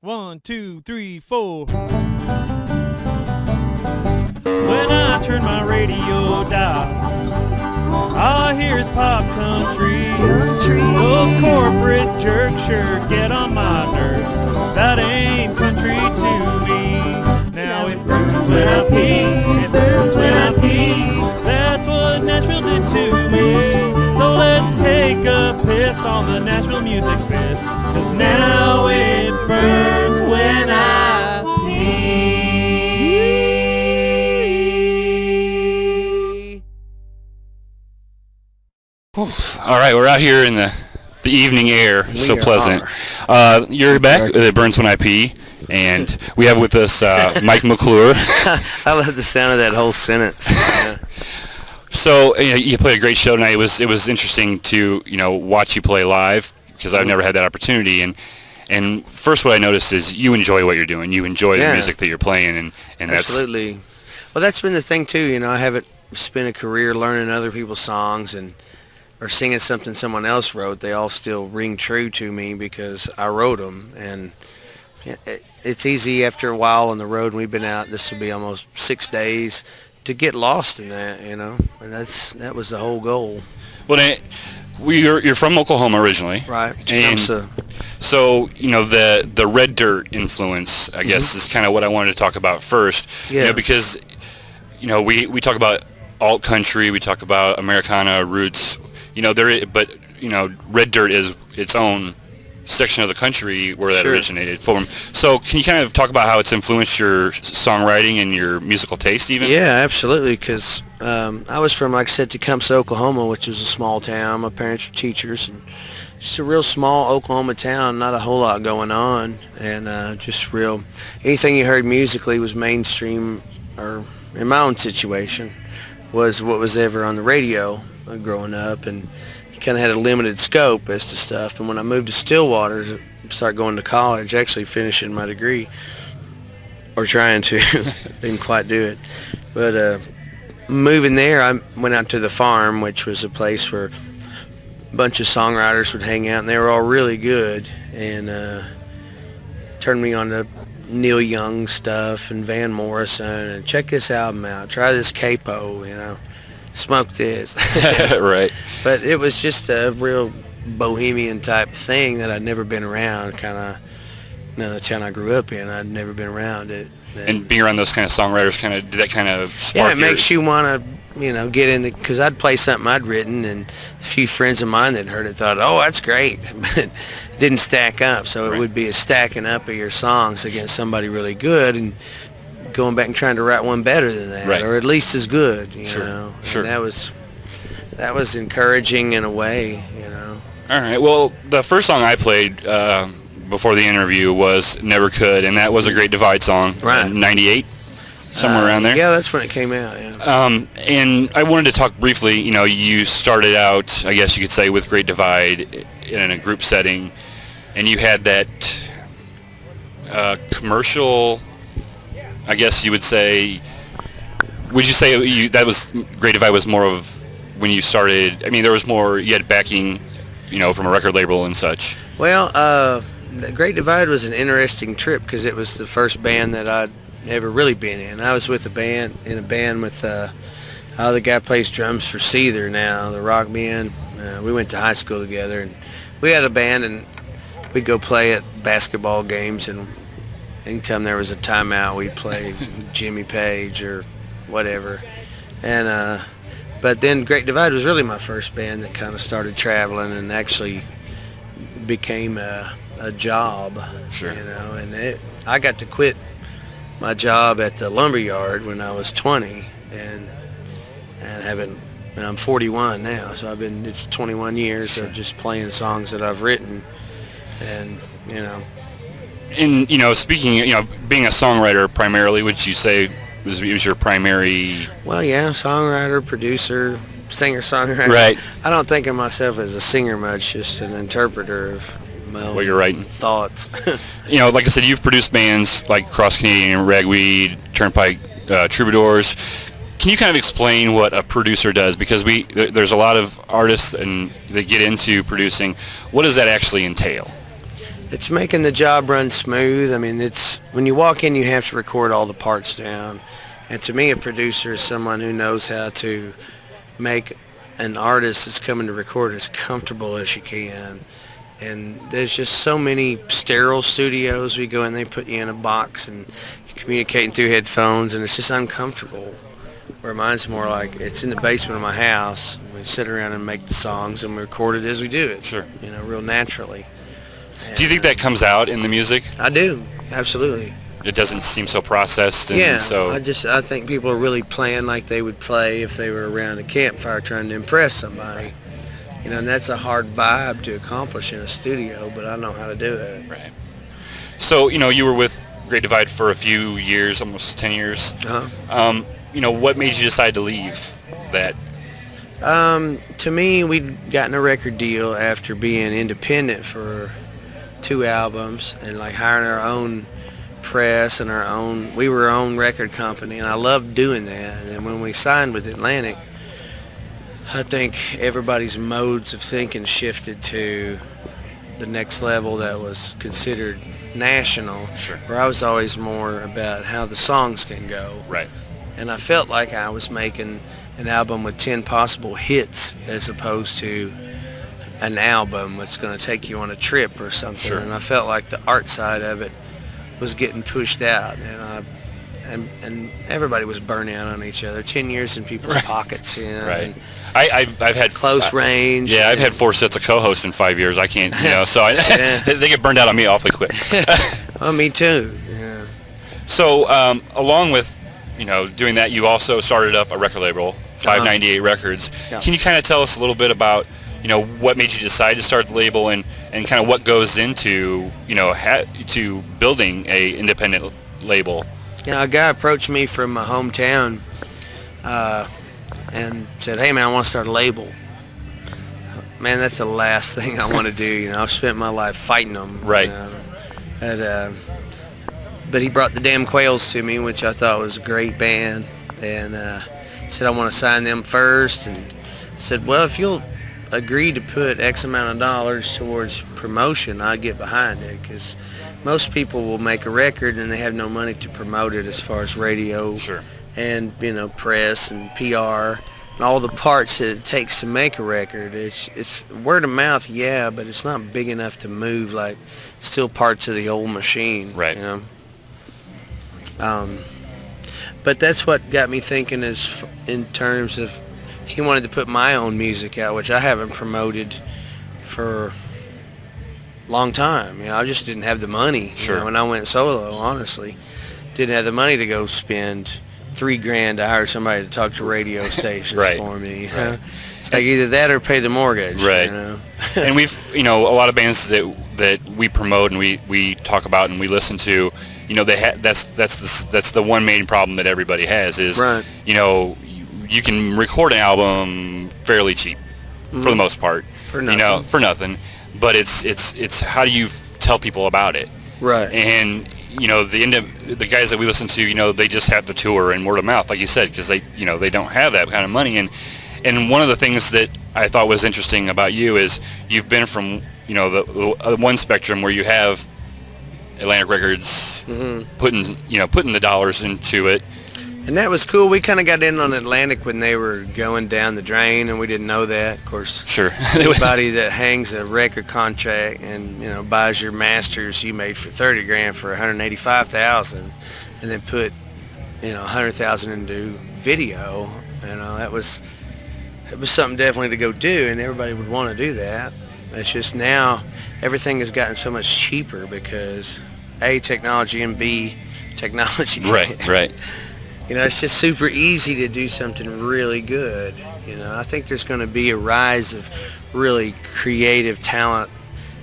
1, 2, 3, 4. When I turn my radio dial, all I hear is pop country. Those corporate jerks sure get on my nerves. That ain't country to me. Now it burns when I pee. It burns when I pee. That's what Nashville did to me. So let's take a piss on the Nashville music biz. 'Cause now it burns when I pee. All right, we're out here in the evening air. So pleasant. You're back with It Burns When I Pee, and we have with us Mike McClure. I love the sound of that whole sentence. Yeah. So you played a great show tonight. It was interesting to watch you play live because I've never had that opportunity. And first, what I noticed is you enjoy what you're doing. You enjoy the music that you're playing, and that's absolutely. Well, that's been the thing too. I haven't spent a career learning other people's songs or singing something someone else wrote. They all still ring true to me because I wrote them. And it's easy after a while on the road. We've been out. This will be almost 6 days. To get lost in that, and that was the whole goal. Well, you're from Oklahoma originally, right? And so the red dirt influence, I guess, is kind of what I wanted to talk about first. Yeah. Because we talk about alt country, we talk about Americana roots. But red dirt is its own section of the country where that originated from. So can you kind of talk about how it's influenced your songwriting and your musical taste even? Yeah, absolutely, because I was from, like I said, Tecumseh, Oklahoma, which is a small town. My parents were teachers, and just a real small Oklahoma town, not a whole lot going on, and anything you heard musically was mainstream, or in my own situation, was what was ever on the radio growing up, and kind of had a limited scope as to stuff. And when I moved to Stillwater, start going to college, actually finishing my degree, or trying to, didn't quite do it. But moving there, I went out to the farm, which was a place where a bunch of songwriters would hang out, and they were all really good, and turned me on to Neil Young stuff and Van Morrison, and check this album out, try this capo, smoke this. Right. But it was just a real bohemian type thing that I'd never been around, kind of, the town I grew up in, I'd never been around it. And being around those kind of songwriters, did that kind of spark it makes you want to, get in because I'd play something I'd written, and a few friends of mine that heard it thought, oh, that's great, but it didn't stack up. So it would be a stacking up of your songs against somebody really good, and going back and trying to write one better than that, or at least as good, know. Sure. And that was encouraging in a way, All right. Well, the first song I played before the interview was "Never Could," and that was a Great Divide song, right? '98, somewhere around there. Yeah, that's when it came out. Yeah. And I wanted to talk briefly. You started out, I guess you could say, with Great Divide in a group setting, and you had that commercial. I guess you would say. Would you say that was Great Divide was more of when you started? I mean, there was more. You had backing, from a record label and such. Well, the Great Divide was an interesting trip because it was the first band that I'd ever really been in. I was with a band with the guy plays drums for Seether now, the rock band. We went to high school together, and we had a band, and we'd go play at basketball games, and anytime there was a timeout, we'd play Jimmy Page or whatever. And but then Great Divide was really my first band that kind of started traveling and actually became a job. Sure. And I got to quit my job at the lumberyard when I was 20, and I'm 41 now, so it's 21 years of just playing songs that I've written, and And speaking, being a songwriter primarily, would you say was your primary? Well, yeah, songwriter, producer, singer-songwriter. Right. I don't think of myself as a singer much, just an interpreter of my own what you're writing thoughts. Like I said, you've produced bands like Cross Canadian, Ragweed, Turnpike, Troubadours. Can you kind of explain what a producer does? Because there's a lot of artists and they get into producing. What does that actually entail? It's making the job run smooth. I mean, it's when you walk in, you have to record all the parts down. And to me, a producer is someone who knows how to make an artist that's coming to record as comfortable as you can. And there's just so many sterile studios. We go in, they put you in a box and you're communicating through headphones, and it's just uncomfortable. Where mine's more like it's in the basement of my house. We sit around and make the songs, and we record it as we do it. Sure. You know, real naturally. And, do you think that comes out in the music? I do, absolutely. It doesn't seem so processed and Yeah, so... I think people are really playing like they would play if they were around a campfire trying to impress somebody. You know, and that's a hard vibe to accomplish in a studio, but I know how to do it. Right. So, you know, you were with Great Divide for a few years, almost 10 years. Uh-huh. You know, what made you decide to leave that? To me, we'd gotten a record deal after being independent for 2 albums and like hiring our own press and we were our own record company, and I loved doing that. And then when we signed with Atlantic, I think everybody's modes of thinking shifted to the next level that was considered national. Sure. Where I was always more about how the songs can go. Right. And I felt like I was making an album with 10 possible hits as opposed to an album that's going to take you on a trip or something. Sure. And I felt like the art side of it was getting pushed out, and everybody was burning out on each other. 10 years in people's pockets, you know. Right. I've had close range. Yeah, I've had 4 sets of co-hosts in 5 years. I can't, you know, so they get burned out on me awfully quick. Well, me too. Yeah. So along with, you know, doing that, you also started up a record label, 598 Records. Yeah. Can you kind of tell us a little bit about, you know, what made you decide to start the label and kind of what goes into, you know, to building a independent label? Yeah, a guy approached me from my hometown and said, "Hey man, I want to start a label." Man, that's the last thing I want to do. You know, I've spent my life fighting them. Right. You know, but he brought the Damn Quails to me, which I thought was a great band, and said I want to sign them first, and said, well, if you'll agree to put X amount of dollars towards promotion, I'd get behind it, because most people will make a record and they have no money to promote it as far as radio. Sure. And, you know, press and PR and all the parts that it takes to make a record. It's word of mouth, yeah, but it's not big enough to move like still parts of the old machine. Right. You know? But that's what got me thinking is in terms of he wanted to put my own music out, which I haven't promoted for a long time. You know, I just didn't have the money. Sure. You know, when I went solo, honestly, didn't have the money to go spend $3,000 to hire somebody to talk to radio stations Right. for me. You Right. know? It's like either that or pay the mortgage. Right. You know? And we've, you know, a lot of bands that we promote and we talk about and we listen to, you know, that's the one main problem that everybody has is, Right. you know, you can record an album fairly cheap for the most part, For nothing. you know, for nothing, but it's how do you tell people about it? Right. And you know, the guys that we listen to, you know, they just have the tour and word of mouth, like you said, because they, you know, they don't have that kind of money. And one of the things that I thought was interesting about you is you've been from, you know, the one spectrum where you have Atlantic Records putting the dollars into it. And that was cool. We kind of got in on Atlantic when they were going down the drain, and we didn't know that. Of course, Sure. anybody that hangs a record contract and, you know, buys your masters you made for $30,000 for $185,000, and then put, you know, $100,000 into video, you know, it was something definitely to go do, and everybody would want to do that. It's just now everything has gotten so much cheaper because A, technology, and B, technology. Right. You know, it's just super easy to do something really good. You know, I think there's going to be a rise of really creative talent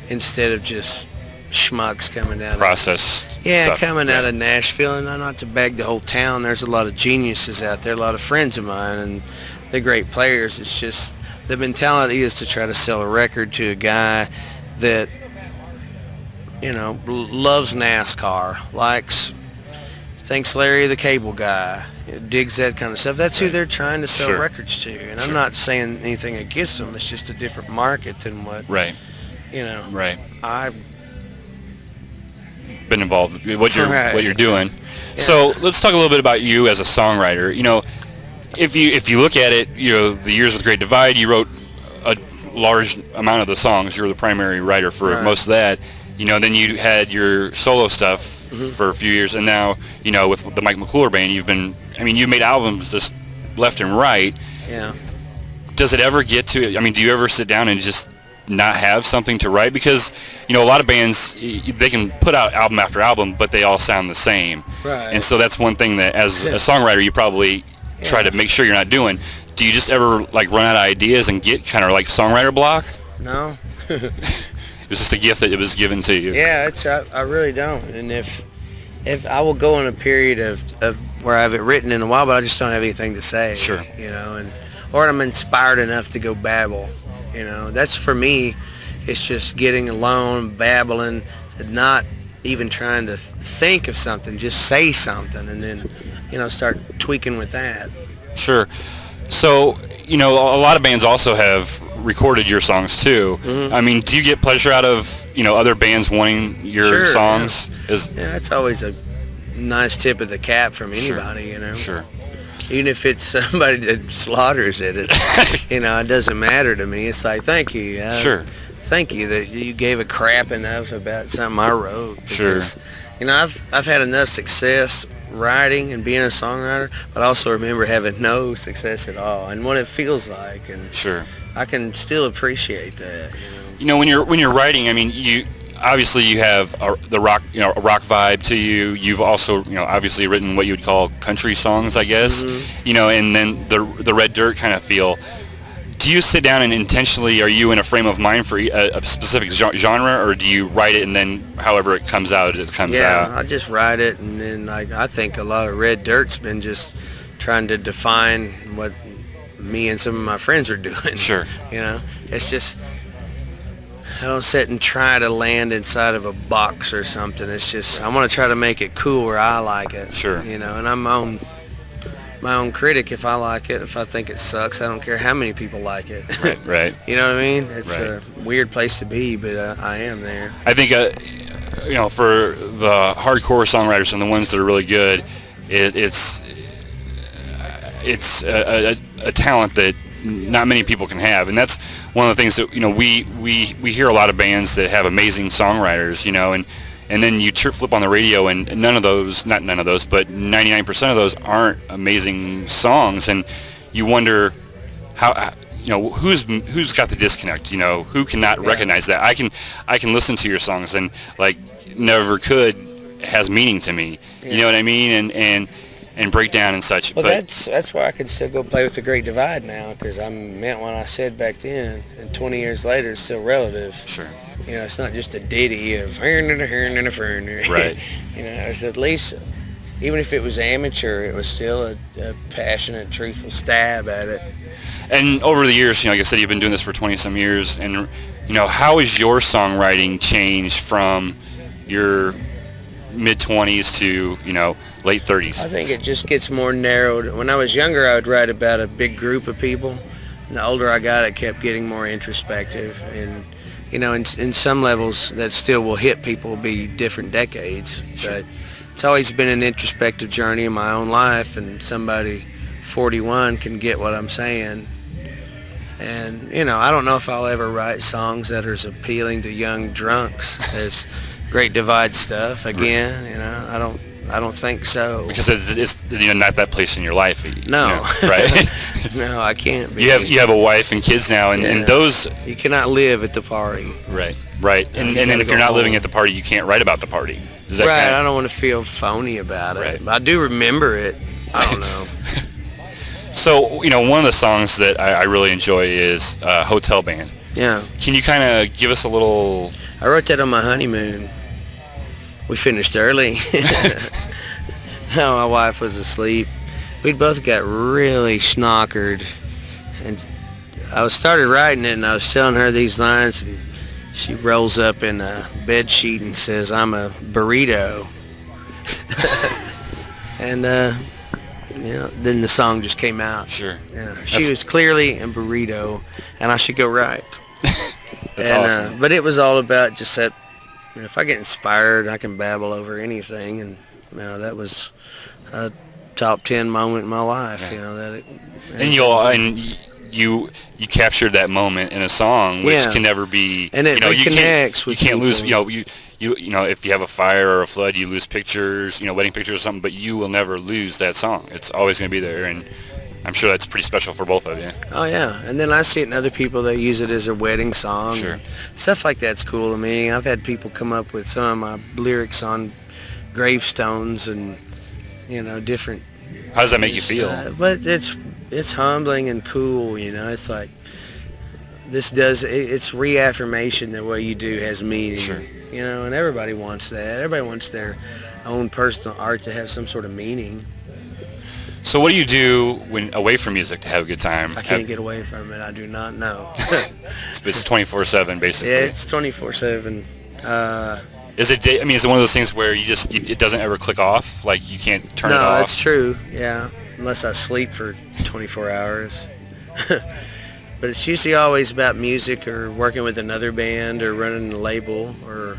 instead of just schmucks coming out. Process. Yeah, stuff. coming out of Nashville, and not to beg the whole town. There's a lot of geniuses out there, a lot of friends of mine, and they're great players. It's just the mentality is to try to sell a record to a guy that, you know, loves NASCAR, thinks Larry the Cable Guy, digs that kind of stuff. That's who they're trying to sell Sure. records to. And I'm Sure. not saying anything against them. It's just a different market than what, Right. you know, Right. I been involved with what you're doing. Yeah. So let's talk a little bit about you as a songwriter. You know, if you look at it, you know, the years with Great Divide, you wrote a large amount of the songs. You were the primary writer for most of that. You know, then you had your solo stuff for a few years, and now, you know, with the McClure band, you've made albums just left and right. Yeah. Does it ever get to, I mean, do you ever sit down and just not have something to write? Because, you know, a lot of bands, they can put out album after album, but they all sound the same. Right. And so that's one thing that as a songwriter you probably try to make sure you're not doing. Do you just ever like run out of ideas and get kind of like songwriter block? No. It was just a gift that it was given to you. Yeah, I really don't. And if I will go on a period of where I have it written in a while, but I just don't have anything to say. Sure. You know, or I'm inspired enough to go babble. You know, that's for me. It's just getting alone, babbling, and not even trying to think of something. Just say something, and then, you know, start tweaking with that. Sure. So, you know, a lot of bands also have recorded your songs too. I mean, do you get pleasure out of, you know, other bands wanting your songs? Yeah, it's always a nice tip of the cap from anybody, you know. Sure. Even if it's somebody that slaughters it, you know, it doesn't matter to me. It's like, thank you. Sure. Thank you that you gave a crap enough about something I wrote. Because, Sure. You know, I've had enough success writing and being a songwriter, but I also remember having no success at all and what it feels like. And Sure. I can still appreciate that. You know, when you're writing, I mean, you obviously you have a rock vibe to you. You've also, you know, obviously written what you would call country songs, I guess. You know, and then the Red Dirt kind of feel. Do you sit down and intentionally, are you in a frame of mind for a specific genre, or do you write it and then however it comes out, it comes out? Yeah, I just write it, and then I think a lot of Red Dirt's been just trying to define what me and some of my friends are doing. Sure. You know, it's just, I don't sit and try to land inside of a box or something. It's just, I want to try to make it cool where I like it. Sure. You know, and I'm my own critic. If I like it, if I think it sucks, I don't care how many people like it. Right. You know what I mean? It's Right. a weird place to be, but I am there. I think, you know, for the hardcore songwriters and the ones that are really good, it's a talent that not many people can have, and that's one of the things that, you know, we hear a lot of bands that have amazing songwriters, you know, and then you flip on the radio and not none of those, but 99% of those aren't amazing songs, and you wonder how, you know, who's got the disconnect, you know, who cannot recognize that. I can listen to your songs and like Never Could has meaning to me, you know what I mean, and breakdown and such. Well, but that's why I can still go play with the Great Divide now, because I meant what I said back then, and 20 years later it's still relative. Sure. You know, it's not just a ditty of right. You know, it's at least, even if it was amateur, it was still a passionate, truthful stab at it. And over the years, you know, like I said, you've been doing this for 20-some years, and, you know, how has your songwriting changed from your mid-20s to, you know, late 30s? I think it just gets more narrowed. When I was younger, I would write about a big group of people. And the older I got, it kept getting more introspective. And, you know, in some levels, that still will hit people, be different decades. Sure. But it's always been an introspective journey in my own life, and somebody 41 can get what I'm saying. And, you know, I don't know if I'll ever write songs that are as appealing to young drunks as Great Divide stuff again. You know, I don't think so. Because it's you know, not that place in your life. No. You know, right? No, I can't be. You have a wife and kids now, and those. You cannot live at the party. Right. And You then gotta if you're go not home. living at the party, you can't write about the party. Is that Right, kind I don't want to feel phony about it. Right. I do remember it. I don't know. So, you know, one of the songs that I really enjoy is Hotel Band. Yeah. Can you kind of give us a little... I wrote that on my honeymoon. We finished early. No, my wife was asleep. We'd both got really schnockered. And I started writing it, and I was telling her these lines, and she rolls up in a bed sheet and says, "I'm a burrito." And, you know, then the song just came out. Sure. Yeah. She was clearly a burrito, and I should go write. That's awesome. But it was all about just that if I get inspired, I can babble over anything, and that was a top 10 moment in my life. Yeah. You captured that moment in a song, which can never be. And it reconnects with you can't people. lose. If you have a fire or a flood, you lose pictures, wedding pictures or something, but you will never lose that song. It's always going to be there, and I'm sure that's pretty special for both of you. Oh yeah, and then I see it in other people that use it as a wedding song. Sure. Stuff like that's cool to me. I've had people come up with some of my lyrics on gravestones and different. How does that make you feel? But it's humbling and cool. It's like it's reaffirmation that what you do has meaning. Sure. And everybody wants that. Everybody wants their own personal art to have some sort of meaning. So what do you do when away from music to have a good time? I can't get away from it. I do not know. It's 24/7 basically. Yeah, it's 24/7. Is it one of those things where it doesn't ever click off? Like you can't turn it off? No, that's true. Yeah, unless I sleep for 24 hours. But it's usually always about music or working with another band or running a label or,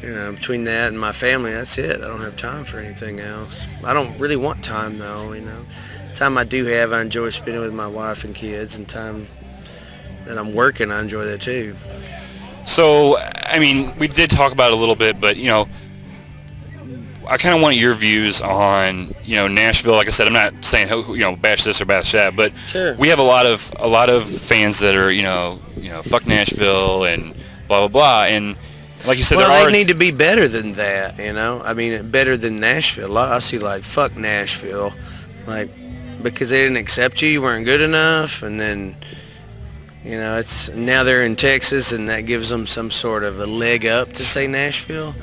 between that and my family, that's it. I don't have time for anything else. I don't really want time though, Time I do have, I enjoy spending with my wife and kids, and time that I'm working, I enjoy that too. So, we did talk about it a little bit, but, I kind of want your views on, Nashville. Like I said, I'm not saying, bash this or bash that, but sure. We have a lot of fans that are, fuck Nashville and blah, blah, blah. And like you said, they need to be better than that, better than Nashville. I see fuck Nashville, because they didn't accept you weren't good enough, and then, it's now they're in Texas, and that gives them some sort of a leg up to say Nashville.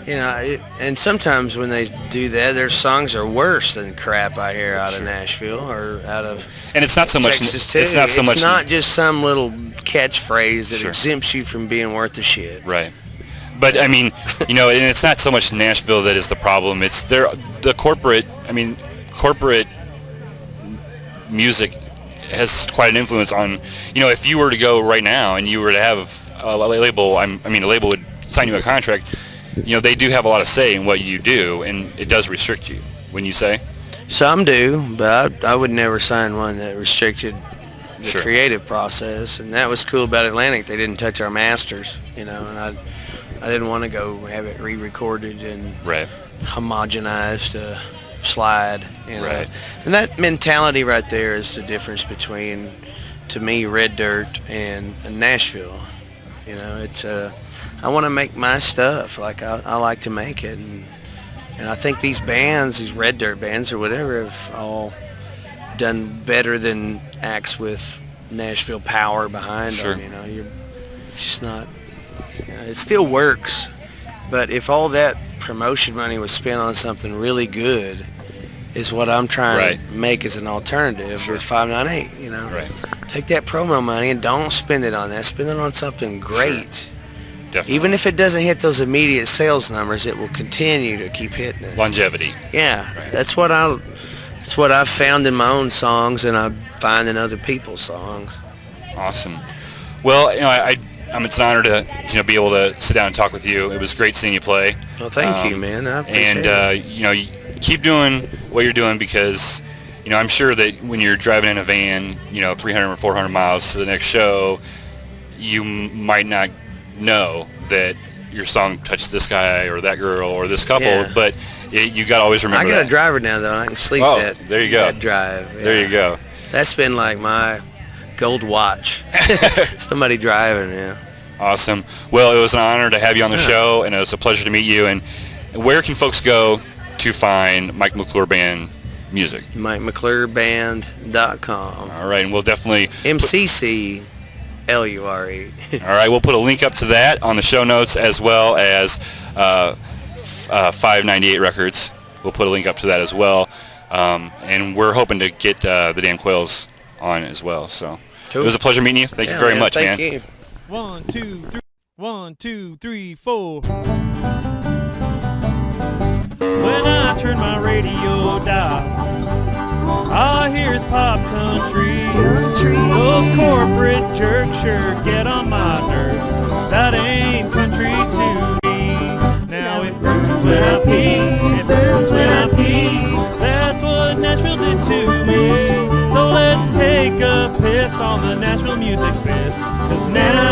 And sometimes when they do that, their songs are worse than crap I hear out of Nashville or out of and it's not so much Texas too. It's not so much. It's not just some little catchphrase that Sure. exempts you from being worth the shit. Right. But and it's not so much Nashville that is the problem. It's the corporate. Corporate music has quite an influence on. If you were to go right now and you were to have a label, a label would sign you a contract. They do have a lot of say in what you do, and it does restrict you, wouldn't you say? Some do, but I would never sign one that restricted the Sure. creative process. And that was cool about Atlantic. They didn't touch our masters, and I didn't want to go have it re-recorded and Right. homogenized to slide. Right. And that mentality right there is the difference between, to me, Red Dirt and Nashville. It's I want to make my stuff like I like to make it, and I think these bands, these Red Dirt bands or whatever, have all done better than acts with Nashville power behind Sure. them. It's just not. It still works, but if all that promotion money was spent on something really good, is what I'm trying to make as an alternative Sure. with 598. Right. Take that promo money and don't spend it on that. Spend it on something great. Sure. Definitely. Even if it doesn't hit those immediate sales numbers, it will continue to keep hitting it. Longevity. Yeah, Right. that's what I've found in my own songs, and I find in other people's songs. Awesome. Well, it's an honor to be able to sit down and talk with you. It was great seeing you play. Well, thank you, man. I appreciate And it. keep doing what you're doing, because I'm sure that when you're driving in a van, 300 or 400 miles to the next show, you might not know that your song touched this guy or that girl or this couple, Yeah. but you got to always remember I got that. a driver now, though. And I can sleep there you go. that drive. Yeah. There you go. That's been like my gold watch. Somebody driving, yeah. Awesome. Well, it was an honor to have you on the show, and it was a pleasure to meet you. And where can folks go to find Mike McClure Band music? MikeMcClureBand.com. All right, and we'll definitely... MCCLURE. All right, we'll put a link up to that on the show notes, as well as 598 Records. We'll put a link up to that as well. And we're hoping to get the Damn Quails on as well. So Cool. It was a pleasure meeting you. Thank you very much, man. Thank you. 1, 2, 3. 1, 2, 3, 4. When I turn my radio dial, all I hear is pop country. Those corporate jerks sure get on my nerves. That ain't country to me. pee. It burns when I pee. That's what Nashville did to me. So let's take a piss on the Nashville Music Fest. 'Cause now